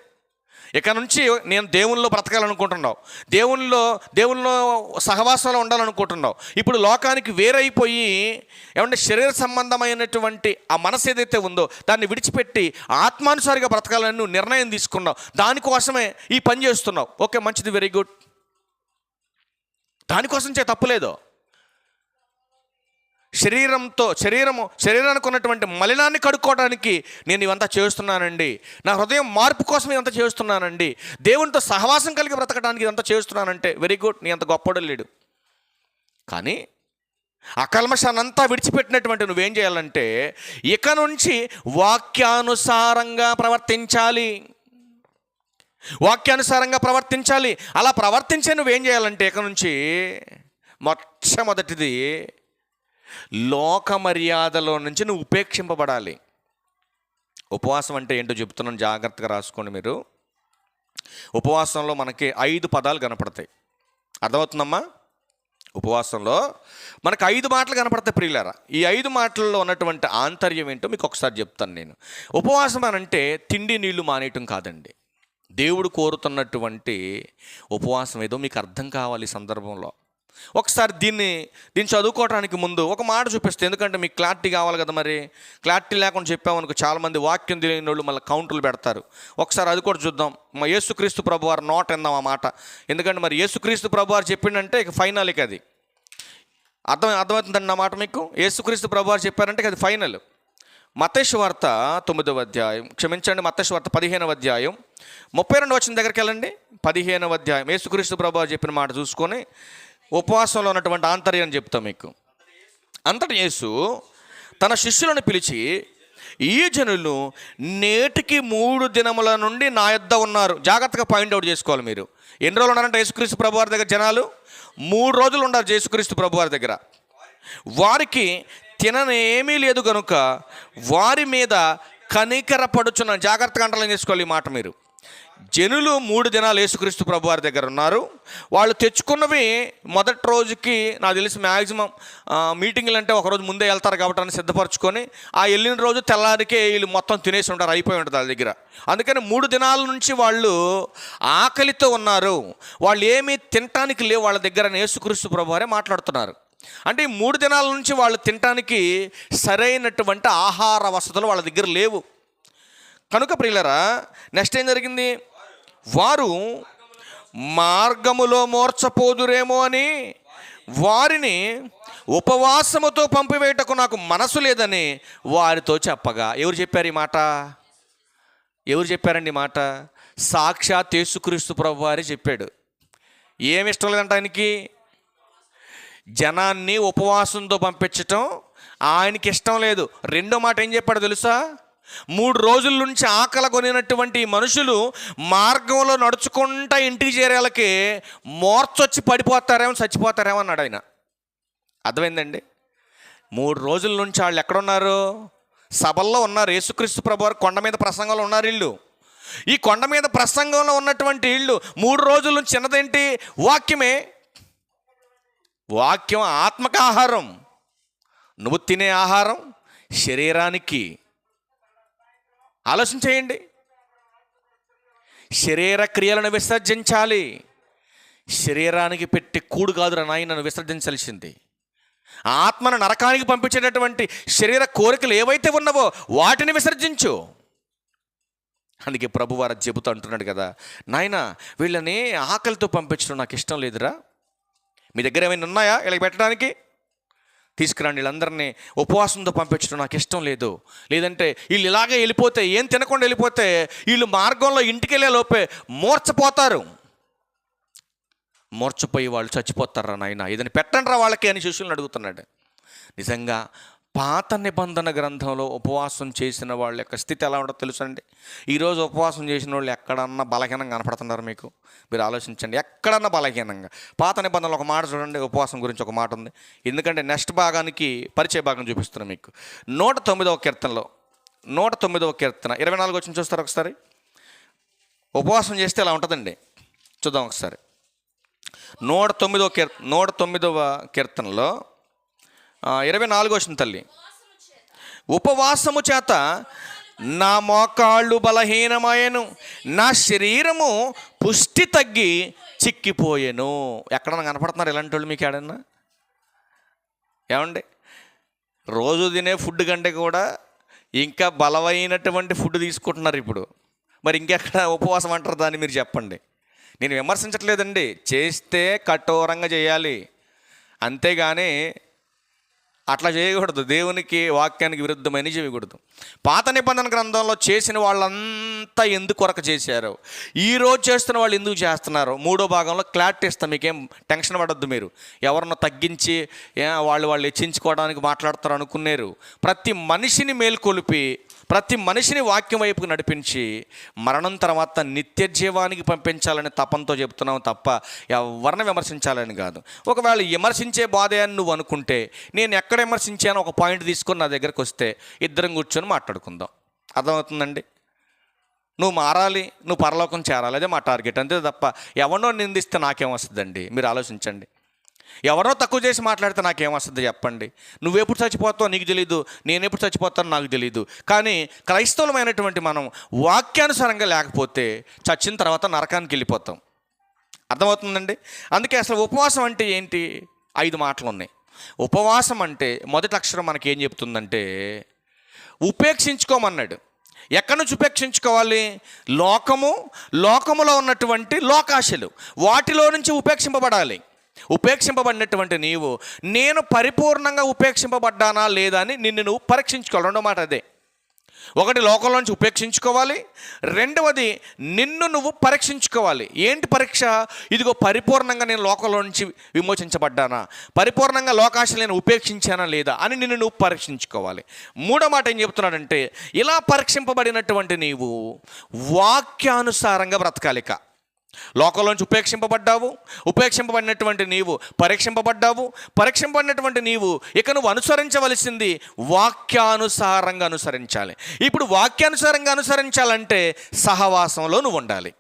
ఇక నుంచి నేను దేవునిలో బ్రతకాలనుకుంటున్నావు, దేవునిలో సహవాసంలో ఉండాలనుకుంటున్నావు. ఇప్పుడు లోకానికి వేరైపోయి ఏమంటే శరీర సంబంధమైనటువంటి ఆ మనసు ఏదైతే ఉందో దాన్ని విడిచిపెట్టి ఆత్మానుసారిగా బ్రతకాలని నువ్వు నిర్ణయం తీసుకున్నావు. దానికోసమే ఈ పని చేస్తున్నావు. ఓకే, మంచిది, వెరీ గుడ్. దానికోసం తప్పులేదు. శరీరానికి ఉన్నటువంటి మలినాన్ని కడుక్కోవడానికి నేను ఇవంతా చేస్తున్నానండి. నా హృదయం మార్పు కోసం ఇదంతా చేస్తున్నానండి. దేవునితో సహవాసం కలిగి బ్రతకడానికి ఇదంతా చేస్తున్నానంటే వెరీ గుడ్. నీ అంత గొప్పడు లేడు. కానీ అకల్మషాన్నంతా విడిచిపెట్టినటువంటి నువ్వేం చేయాలంటే ఇక నుంచి వాక్యానుసారంగా ప్రవర్తించాలి. అలా ప్రవర్తించే నువ్వేం చేయాలంటే ఇక నుంచి మొట్టమొదటిది లోక మర్యాదలో నుంచి నువ్వు ఉపేక్షింపబడాలి. ఉపవాసం అంటే ఏంటో చెప్తున్నాను, జాగ్రత్తగా రాసుకోండి మీరు. ఉపవాసంలో మనకి 5 పదాలు కనపడతాయి. అర్థమవుతుందమ్మా? ఉపవాసంలో మనకు 5 మాటలు కనపడతాయి ప్రియులారా. ఈ 5 మాటల్లో ఉన్నటువంటి ఆంతర్యం ఏంటో మీకు ఒకసారి చెప్తాను నేను. ఉపవాసం అనంటే తిండి నీళ్లు మానేయటం కాదండి. దేవుడు కోరుతున్నటువంటి ఉపవాసం ఏదో మీకు అర్థం కావాలి ఈ సందర్భంలో. ఒకసారి దీన్ని చదువుకోవడానికి ముందు ఒక మాట చూపిస్తే, ఎందుకంటే మీకు క్లారిటీ కావాలి కదా. మరి క్లారిటీ లేకుండా చెప్పామనుకో చాలామంది వాక్యం తెలియని వాళ్ళు మళ్ళీ కౌంటర్లు పెడతారు. ఒకసారి అది కూడా చూద్దాం. మా యేసుక్రీస్తు ప్రభువారు నోట విందాం ఆ మాట. ఎందుకంటే మరి యేసుక్రీస్తు ప్రభువారు చెప్పిండంటే ఇక ఫైనల్. ఇక అది అర్థమవుతుందండి నా మాట మీకు. యేసుక్రీస్తు ప్రభువారు చెప్పారంటే అది ఫైనల్. మత్తయి సువార్త 9వ అధ్యాయం, క్షమించండి, మత్తయి సువార్త 15వ అధ్యాయం 32వ వచనం దగ్గరికి వెళ్ళండి. 15వ అధ్యాయం యేసుక్రీస్తు ప్రభువారు చెప్పిన మాట చూసుకొని ఉపవాసంలో ఉన్నటువంటి ఆంతర్యం చెప్తాం మీకు. అంతటి యేసు తన శిష్యులను పిలిచి, ఈ జనులు నేటికి 3 దినముల నుండి నా యొద్ద ఉన్నారు. జాగ్రత్తగా పాయింట్అవుట్ చేసుకోవాలి మీరు. ఎన్ని రోజులు ఉన్నారంటే యేసుక్రీస్తు ప్రభువారి దగ్గర జనాలు 3 రోజులు ఉన్నారు యేసుక్రీస్తు ప్రభువారి దగ్గర. వారికి తిననేమీ లేదు కనుక వారి మీద కనికరపడుచున్న. జాగ్రత్తగా అంటర్లైన్ చేసుకోవాలి ఈ మాట మీరు. జనులు 3 దినాలు యేసుక్రీస్తు ప్రభువారి దగ్గర ఉన్నారు. వాళ్ళు తెచ్చుకున్నవి మొదటి రోజుకి నాకు తెలిసి మ్యాక్సిమం మీటింగ్లు అంటే ఒకరోజు ముందే వెళ్తారు కాబట్టి అని సిద్ధపరచుకొని ఆ వెళ్ళిన రోజు తెల్లారికే వీళ్ళు మొత్తం తినేసి ఉంటారు, అయిపోయి ఉంటుంది వాళ్ళ దగ్గర. అందుకని 3 దినాల నుంచి వాళ్ళు ఆకలితో ఉన్నారు. వాళ్ళు ఏమీ తినటానికి లేవు వాళ్ళ దగ్గర యేసుక్రీస్తు ప్రభువారే మాట్లాడుతున్నారు. అంటే ఈ 3 దినాల నుంచి వాళ్ళు తినటానికి సరైనటువంటి ఆహార వసతులు వాళ్ళ దగ్గర లేవు. కనుక ప్రియులరా, నెక్స్ట్ ఏం జరిగింది? వారు మార్గములో మోర్చపోదురేమో అని వారిని ఉపవాసముతో పంపివేయటకు నాకు మనసు లేదని వారితో చెప్పగా. ఎవరు చెప్పారు ఈ మాట? ఎవరు చెప్పారండి ఈ మాట? సాక్షాత్ యేసుక్రీస్తు ప్రభువారే చెప్పాడు. ఏమి ఇష్టం లేదంట ఆయనకి? జనాన్ని ఉపవాసంతో పంపించటం ఆయనకి ఇష్టం లేదు. రెండో మాట ఏం చెప్పాడు తెలుసా? 3 రోజుల నుంచి ఆకలి కొనినటువంటి మనుషులు మార్గంలో నడుచుకుంటా ఇంటికి చేరేళ్ళకి మోర్చొచ్చి పడిపోతారేమో, చచ్చిపోతారేమో అన్నాడు ఆయన. అర్థమైందండి? 3 రోజుల నుంచి వాళ్ళు ఎక్కడున్నారు? సభల్లో ఉన్నారు. యేసుక్రీస్తు ప్రభువారు కొండ మీద ప్రసంగంలో ఉన్నారు వీళ్ళు. ఈ కొండ మీద ప్రసంగంలో ఉన్నటువంటి వీళ్ళు 3 రోజుల నుంచి చిన్నదేంటి? వాక్యమే. వాక్యం ఆత్మక ఆహారం. నువ్వు తినే ఆహారం శరీరానికి. ఆలోచన చేయండి. శరీర క్రియలను విసర్జించాలి. శరీరానికి పెట్టి కూడు కాదురా నాయనను విసర్జించాల్సింది. ఆత్మను నరకానికి పంపించేటటువంటి శరీర కోరికలు ఏవైతే ఉన్నావో వాటిని విసర్జించు. అందుకే ప్రభువారు చెబుతూ అంటున్నాడు కదా, నాయన వీళ్ళని ఆకలితో పంపించడం నాకు ఇష్టం లేదురా. మీ దగ్గర ఏమైనా ఉన్నాయా వీళ్ళకి పెట్టడానికి? తీసుకురండి. వీళ్ళందరినీ ఉపవాసంతో పంపించడం నాకు ఇష్టం లేదు. లేదంటే వీళ్ళు ఇలాగే వెళ్ళిపోతే, ఏం తినకుండా వెళ్ళిపోతే వీళ్ళు మార్గంలో ఇంటికి వెళ్ళే లోపే మూర్చపోతారు. మూర్చపోయి వాళ్ళు చచ్చిపోతారా నాయన, ఏదైనా పెట్టండి రా వాళ్ళకి అని శిష్యులను అడుగుతున్నాడు. నిజంగా పాత నిబంధన గ్రంథంలో ఉపవాసం చేసిన వాళ్ళ యొక్క స్థితి ఎలా ఉంటుందో తెలుసండి. ఈరోజు ఉపవాసం చేసిన వాళ్ళు ఎక్కడన్నా బలహీనంగా కనపడుతున్నారు మీకు? మీరు ఆలోచించండి, ఎక్కడన్నా బలహీనంగా. పాత నిబంధనలు ఒక మాట చూడండి, ఉపవాసం గురించి ఒక మాట ఉంది. ఎందుకంటే నెక్స్ట్ భాగానికి పరిచయ భాగం చూపిస్తున్నాను మీకు. 109వ కీర్తనలో 109వ కీర్తన 24 వచ్చిన చూస్తారు ఒకసారి. ఉపవాసం చేస్తే ఇలా ఉంటుందండి. చూద్దాం ఒకసారి. 109వ కీర్తనలో 24 వచ్చిన తల్లి. ఉపవాసము చేత నా మోకాళ్ళు బలహీనమాయను, నా శరీరము పుష్టి తగ్గి చిక్కిపోయాను. ఎక్కడన్నా కనపడుతున్నారు ఇలాంటి వాళ్ళు మీకు? ఏడన్నా ఏమండి? రోజు తినే ఫుడ్ కంటే కూడా ఇంకా బలమైనటువంటి ఫుడ్ తీసుకుంటున్నారు ఇప్పుడు. మరి ఇంకెక్కడ ఉపవాసం అంటారు దాన్ని? మీరు చెప్పండి. నేను విమర్శించట్లేదండి, చేస్తే కఠోరంగా చేయాలి, అంతేగాని అట్లా చేయకూడదు. దేవునికి వాక్యానికి విరుద్ధమైన చేయకూడదు. పాత నిబంధన గ్రంథంలో చేసిన వాళ్ళంతా ఎందుకు కొరకు చేశారు, ఈరోజు చేస్తున్న వాళ్ళు ఎందుకు చేస్తున్నారు, 3వ భాగంలో క్లారిటీ ఇస్తాం. మీకేం టెన్షన్ పడొద్దు. మీరు ఎవరినో తగ్గించి వాళ్ళు హెచ్చించుకోవడానికి మాట్లాడతారు అనుకున్నారు. ప్రతి మనిషిని మేల్కొలిపి ప్రతి మనిషిని వాక్యం వైపుకు నడిపించి మరణం తర్వాత నిత్య జీవానికి పంపించాలని తపంతో చెప్తున్నాం తప్ప ఎవరిని విమర్శించాలని కాదు. ఒకవేళ విమర్శించే బాధ అని నువ్వు అనుకుంటే, నేను ఎక్కడ విమర్శించానో ఒక పాయింట్ తీసుకొని నా దగ్గరకు వస్తే ఇద్దరం కూర్చొని మాట్లాడుకుందాం. అర్థమవుతుందండి? నువ్వు మారాలి, నువ్వు పరలోకం చేరాలి, అదే మా టార్గెట్. అంతే తప్ప ఎవరినో నిందిస్తే నాకేమొస్తుందండి? మీరు ఆలోచించండి. ఎవరో తక్కువ చేసి మాట్లాడితే నాకేమొస్తుంది చెప్పండి? నువ్వెప్పుడు చచ్చిపోతావు నీకు తెలీదు, నేను ఎప్పుడు చచ్చిపోతానో నాకు తెలీదు. కానీ క్రైస్తవులమైనటువంటి మనం వాక్యానుసారంగా లేకపోతే చచ్చిన తర్వాత నరకానికి వెళ్ళిపోతాం. అర్థమవుతుందండి? అందుకే అసలు ఉపవాసం అంటే ఏంటి? 5 మాటలు ఉన్నాయి. ఉపవాసం అంటే మొదటి అక్షరం మనకి ఏం చెప్తుందంటే ఉపేక్షించుకోమన్నాడు. ఎక్కడి నుంచి ఉపేక్షించుకోవాలి? లోకములో ఉన్నటువంటి లోకాశలు, వాటిలో నుంచి ఉపేక్షింపబడాలి. ఉపేక్షింపబడినటువంటి నీవు, నేను పరిపూర్ణంగా ఉపేక్షింపబడ్డానా లేదా అని నిన్ను నువ్వు పరీక్షించుకోవాలి. 2వ మాట అదే. 1 లోకంలోంచి ఉపేక్షించుకోవాలి, 2వది నిన్ను నువ్వు పరీక్షించుకోవాలి. ఏంటి పరీక్ష? ఇదిగో పరిపూర్ణంగా నేను లోకంలో నుంచి విమోచించబడ్డానా, పరిపూర్ణంగా లోకాశలు నేను ఉపేక్షించానా లేదా అని నిన్ను నువ్వు పరీక్షించుకోవాలి. 3వ మాట ఏం చెప్తున్నాడంటే, ఇలా పరీక్షింపబడినటువంటి నీవు వాక్యానుసారంగా బ్రతకాలిక. లోకంలోంచి ఉపేక్షింపబడినటువంటి నీవు పరీక్షింపబడినటువంటి నీవు ఇక నువ్వు అనుసరించవలసింది వాక్యానుసారంగా అనుసరించాలి. ఇప్పుడు వాక్యానుసారంగా అనుసరించాలంటే సహవాసంలో నువ్వు ఉండాలి.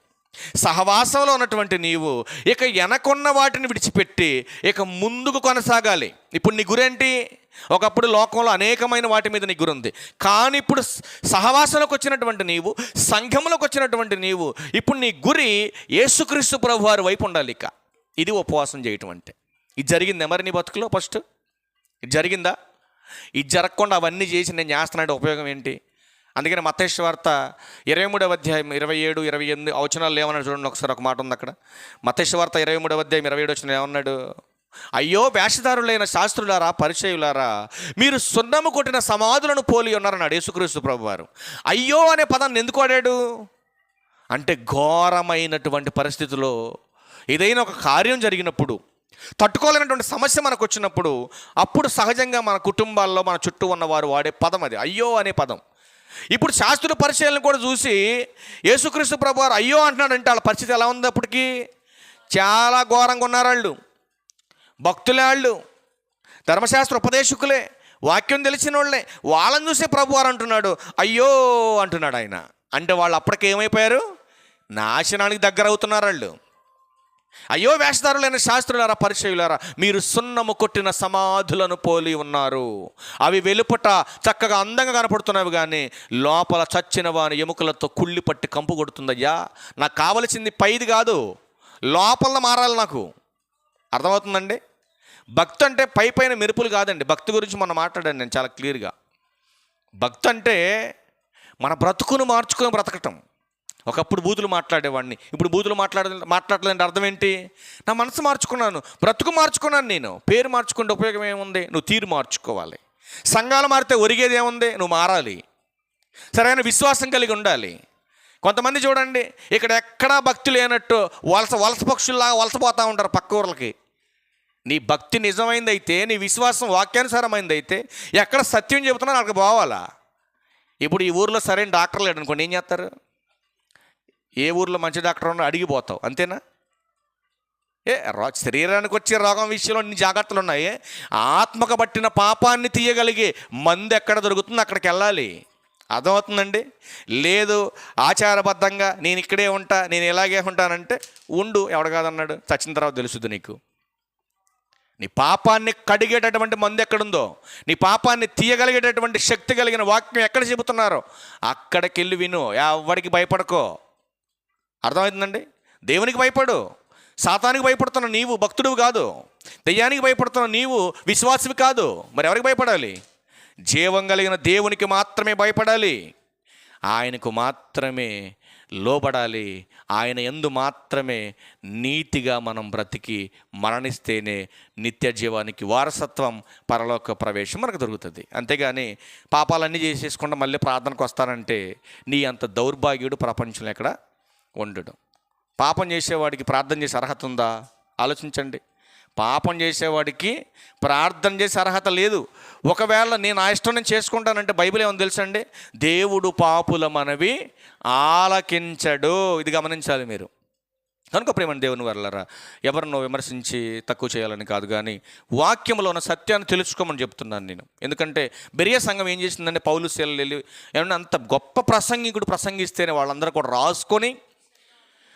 సహవాసంలో ఉన్నటువంటి నీవు ఇక వెనకున్న వాటిని విడిచిపెట్టి ఇక ముందుకు కొనసాగాలి. ఇప్పుడు నీ గురేంటి? ఒకప్పుడు లోకంలో అనేకమైన వాటి మీద నీ గురి ఉంది, కానీ ఇప్పుడు సహవాసంలోకి వచ్చినటువంటి నీవు, సంఘంలోకి వచ్చినటువంటి నీవు, ఇప్పుడు నీ గురి యేసుక్రీస్తు ప్రభు వారి వైపు ఉండాలి. ఇక ఇది ఉపవాసం చేయటం అంటే. ఇది జరిగిందా మరి నీ బతుకులో? ఫస్ట్ ఇది జరిగిందా? ఇది జరగకుండా అవన్నీ చేసి నేను చేస్తున్నాడు ఉపయోగం ఏంటి? అందుకని మత్తయి సువార్త 23వ అధ్యాయం 27, 28 వచనాలు ఏమన్నాడు చూడండి ఒకసారి. ఒక మాట ఉంది అక్కడ. మత్తయి సువార్త 23వ అధ్యాయం 27 వచనం ఏమన్నాడు? అయ్యో వేషధారులైన శాస్త్రులారా, పరిచయులారా, మీరు సున్నము కొట్టిన సమాధులను పోలి ఉన్నారన్నాడు యేసుక్రీస్తు ప్రభు వారు. అయ్యో అనే పదాన్ని ఎందుకు వాడాడు అంటే, ఘోరమైనటువంటి పరిస్థితిలో ఏదైనా ఒక కార్యం జరిగినప్పుడు, తట్టుకోలేనటువంటి సమస్య మనకు వచ్చినప్పుడు, అప్పుడు సహజంగా మన కుటుంబాల్లో మన చుట్టూ ఉన్నవారు వాడే పదం అది, అయ్యో అనే పదం. ఇప్పుడు శాస్త్రుల పరిచయాలను కూడా చూసి యేసుక్రీస్తు ప్రభు వారు అయ్యో అంటున్నాడంటే వాళ్ళ పరిస్థితి ఎలా ఉంది? అప్పటికి చాలా ఘోరంగా ఉన్నారు వాళ్ళు. భక్తులే వాళ్ళు, ధర్మశాస్త్ర ఉపదేశకులే, వాక్యం తెలిసిన వాళ్ళే. వాళ్ళని చూసే ప్రభు వారు అంటున్నాడు అయ్యో అంటున్నాడు ఆయన. అంటే వాళ్ళు అప్పటికి ఏమైపోయారు? నాశనానికి దగ్గర అవుతున్నారు వాళ్ళు. అయ్యో వేషధారులైన శాస్త్రులారా, పరిచయులారా, మీరు సున్నము కొట్టిన సమాధులను పోలి ఉన్నారు. అవి వెలుపట చక్కగా అందంగా కనపడుతున్నవి, కానీ లోపల చచ్చిన వాని ఎముకలతో కుళ్ళి పట్టి కంపు కొడుతుందయ్యా. నాకు కావలసింది పైది కాదు, లోపల మారాలి నాకు. అర్థమవుతుందండి? భక్తి అంటే పైన మెరుపులు కాదండి. భక్తి గురించి మనం మాట్లాడాను నేను చాలా క్లియర్గా. భక్తి అంటే మన బ్రతుకును మార్చుకొని బ్రతకటం. ఒకప్పుడు బూతులు మాట్లాడేవాడిని, ఇప్పుడు బూతులు మాట్లాడలేదంటే అర్థం ఏంటి? నా మనసు మార్చుకున్నాను, బ్రతుకు మార్చుకున్నాను. నేను పేరు మార్చుకుంటే ఉపయోగం ఏముంది? నువ్వు తీరు మార్చుకోవాలి. సంఘాలు మారితే ఒరిగేది ఏముంది? నువ్వు మారాలి, సరైన విశ్వాసం కలిగి ఉండాలి. కొంతమంది చూడండి, ఇక్కడ ఎక్కడా భక్తి లేనట్టు వలస పక్షుల్లాగా వలసపోతూ ఉంటారు పక్క ఊర్లకి. నీ భక్తి నిజమైందైతే, నీ విశ్వాసం వాక్యానుసారమైందైతే, ఎక్కడ సత్యం చెబుతున్నా నాకు పోవాలా. ఇప్పుడు ఈ ఊర్లో సరైన డాక్టర్ లేడు అనుకోండి, ఏం చేస్తారు? ఏ ఊర్లో మంచి డాక్టర్ ఉన్నా అడిగిపోతావు, అంతేనా? శరీరానికి వచ్చే రోగం విషయంలో నీ జాగ్రత్తలు ఉన్నాయి. ఆత్మకు పట్టిన పాపాన్ని తీయగలిగే మందు ఎక్కడ దొరుకుతుందో అక్కడికి వెళ్ళాలి. అర్థమవుతుందండి? లేదు ఆచారబద్ధంగా నేను ఇక్కడే ఉంటా, నేను ఇలాగే ఉంటానంటే ఉండు, ఎవడు కాదన్నాడు? చచ్చిన తర్వాత తెలుసుద్ది నీకు. నీ పాపాన్ని కడిగేటటువంటి మందు ఎక్కడుందో, నీ పాపాన్ని తీయగలిగేటటువంటి శక్తి కలిగిన వాక్యం ఎక్కడ చెబుతున్నారో అక్కడికి వెళ్ళి విను. ఎవరికి భయపడకో. అర్థమవుతుందండి? దేవునికి భయపడు. సాతానికి భయపడుతున్న నీవు భక్తుడివి కాదు, దెయ్యానికి భయపడుతున్న నీవు విశ్వాసివి కాదు. మరి ఎవరికి భయపడాలి? జీవం కలిగిన దేవునికి మాత్రమే భయపడాలి, ఆయనకు మాత్రమే లోబడాలి, ఆయన యందు మాత్రమే నీతిగా మనం బ్రతికి మరణిస్తేనే నిత్య జీవానికి వారసత్వం, పరలోక ప్రవేశం మనకు దొరుకుతుంది. అంతేగాని పాపాలన్నీ చేసేసుకుంటూ మళ్ళీ ప్రార్థనకు వస్తానంటే నీ అంత దౌర్భాగ్యుడు ప్రపంచంలో ఎక్కడ ఉండడు. పాపం చేసేవాడికి ప్రార్థన చేసే అర్హత ఉందా? ఆలోచించండి. పాపం చేసేవాడికి ప్రార్థన చేసే అర్హత లేదు. ఒకవేళ నేను ఆ ఇష్టం నేను చేసుకుంటానంటే బైబిల్ ఏమని తెలుసండి? దేవుడు పాపుల మనవి ఆలకించడు. ఇది గమనించాలి మీరు. కనుక ప్రేమని దేవుని వల్లరా, ఎవరినో విమర్శించి తక్కువ చేయాలని కాదు, కానీ వాక్యంలో ఉన్న సత్యాన్ని తెలుసుకోమని చెప్తున్నాను నేను. ఎందుకంటే బెరియా సంఘం ఏం చేసిందంటే, పౌలు శీలలు వెళ్ళి ఏమన్నా అంత గొప్ప ప్రసంగికుడు ప్రసంగిస్తేనే వాళ్ళందరూ కూడా రాసుకొని,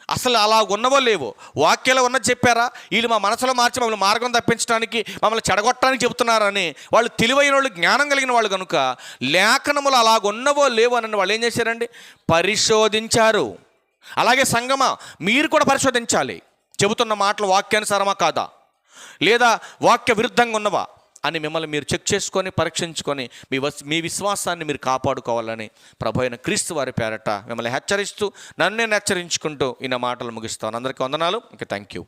అసలు అలా ఉన్నవో లేవో వాక్యాలు ఉన్నది చెప్పారా, వీళ్ళు మా మనసులో మార్చి మమ్మల్ని మార్గం తప్పించడానికి, మమ్మల్ని చెడగొట్టడానికి చెబుతున్నారని వాళ్ళు తెలివైన వాళ్ళు, జ్ఞానం కలిగిన వాళ్ళు కనుక లేఖనములు అలాగున్నవో లేవో అని వాళ్ళు ఏం చేశారండి? పరిశోధించారు. అలాగే సంగమా, మీరు కూడా పరిశోధించాలి. చెబుతున్న మాటలు వాక్యానుసారమా కాదా, లేదా వాక్య విరుద్ధంగా ఉన్నవా అని మిమ్మల్ని మీరు చెక్ చేసుకొని పరీక్షించుకొని మీ విశ్వాసాన్ని మీరు కాపాడుకోవాలని ప్రభు అయిన క్రీస్తు వారి పేరట మిమ్మల్ని హెచ్చరిస్తూ, నన్ను నేను హెచ్చరించుకుంటూ ఈ నా మాటలు ముగిస్తాను. అందరికీ వందనాలు. ఇంకా థ్యాంక్ యూ.